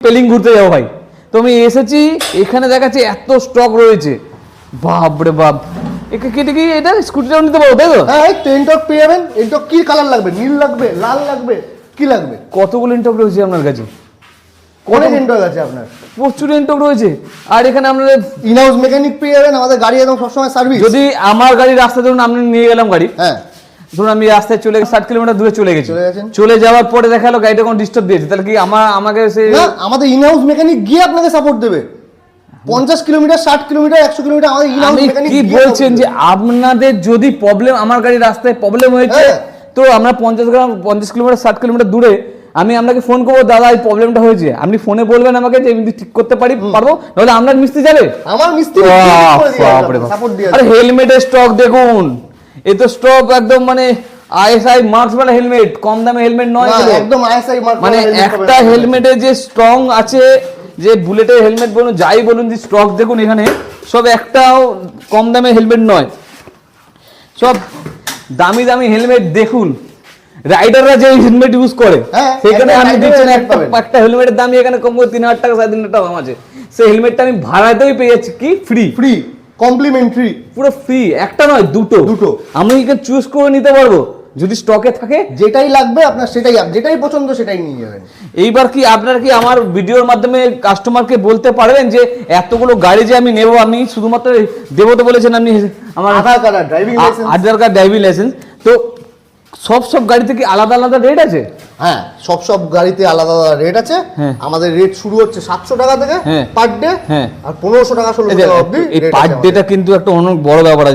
পেলিং ঘুরতে যাবো ভাই, তো আমি এসেছি এখানে দেখাচ্ছি এত স্টক রয়েছে, বাপ রে বাপ। কেটে কি এটা স্কুটিটাও নিতে পারবো তাই তো? হ্যাঁ, এনটক পেয়ে যাবেন। এনটক কি কালার লাগবে? নীল লাগবে, লাল লাগবে, কি লাগবে? কতগুলো এনটক রয়েছে আপনার কাছে? অনেক এনটক আছে আপনার, প্রচুর এনটক রয়েছে। আর এখানে আপনাদের ইনহাউস মেকানিক পেয়ে যাবেন। আমাদের গাড়ি একদম সবসময় সার্ভিস। যদি আমার গাড়ি রাস্তা ধরুন আপনি নিয়ে গেলাম গাড়ি, হ্যাঁ, ধরুন আমি রাস্তায় চলে 60 কিলোমিটার দূরে চলে গেছি, চলে গেছেন। চলে যাওয়ার পরে দেখা গেলো গাড়িটা কোনো ডিস্টার্ব দিয়েছে, তাহলে কি আমাকে না, আমাদের ইনহাউস মেকানিক গিয়ে আপনাকে সাপোর্ট দেবে। 50 কিলোমিটার, 60 কিলোমিটার, 100 কিলোমিটার আমাদের ইনহাউস আমি মেকানিক কি বলছেন যে আপনাদের যদি প্রবলেম, আমার গাড়ির রাস্তায় প্রবলেম হয়েছে, হ্যাঁ। তো আমরা 50 কিলোমিটার 60 কিলোমিটার দূরে আমি আপনাকে ফোন করবো, দাদা এই প্রবলেমটা হয়েছে, আপনি ফোনে বলবেন আমাকে যে এমনি ঠিক করতে পারবো, নাহলে আপনার মিস্ত্রি যাবে। আমার মিস্ত্রি সাপোর্ট দিয়ে আরে হেলমেটের স্টক দেখুন, এ তো স্টক একদম মানে আইএসআই মার্কস वाला হেলমেট, কম দামে হেলমেট নয় না, এগুলো। একদম আইএসআই মার্ক মানে একটা হেলমেটে যে স্ট্রং আছে, যে বুলেটের হেলমেট বলুন যাই বলুন, যে স্টক দেখুন এখানে সব একটাও কম দামে হেলমেট নয়, সব দামি দামি হেলমেট। দেখুন রাইডাররা যে হেলমেট ইউজ করে, হ্যাঁ, সেখানে একদম আমি rider দিচ্ছেন helmet পাবেন। একটা হেলমেটের দাম এখানে কম করে 3000 টাকা 3500 টাকা দাম আছে, সেই হেলমেটটা আমি ভাড়াতেই পেয়ে যাচ্ছি কি ফ্রি, ফ্রি কমপ্লিমেন্টারি, পুরো ফ্রি। একটা নয় দুটো, আমি এখানে চুজ করে নিতে পারবো যদি স্টকে থাকে। যেটাই লাগবে আপনার সেটাই, যেটাই পছন্দ সেটাই নিয়ে যাবেন। এইবার কি আপনারা কি আমার ভিডিওর মাধ্যমে কাস্টমারকে বলতে পারবেন যে এতগুলো গাড়ি যে আমি নেব, আমি শুধুমাত্র দেবো তো বলেছেন আপনি আমার আধার কার্ড, ড্রাইভিং লাইসেন্স, আধার কার্ড, ড্রাইভিং লাইসেন্স, তো সব গাড়িতে কি আলাদা আলাদা রেট আছে? হ্যাঁ, সব গাড়িতে আলাদা আলাদা রেট আছে। হ্যাঁ। আমাদের রেট শুরু হচ্ছে 700 টাকা থেকে হ্যাঁ। পার ডে, হ্যাঁ। আর 1500 টাকা 1600 টাকা অবধি এই পার ডেটা কিন্তু একটা অনেক বড় ব্যাপার আছে।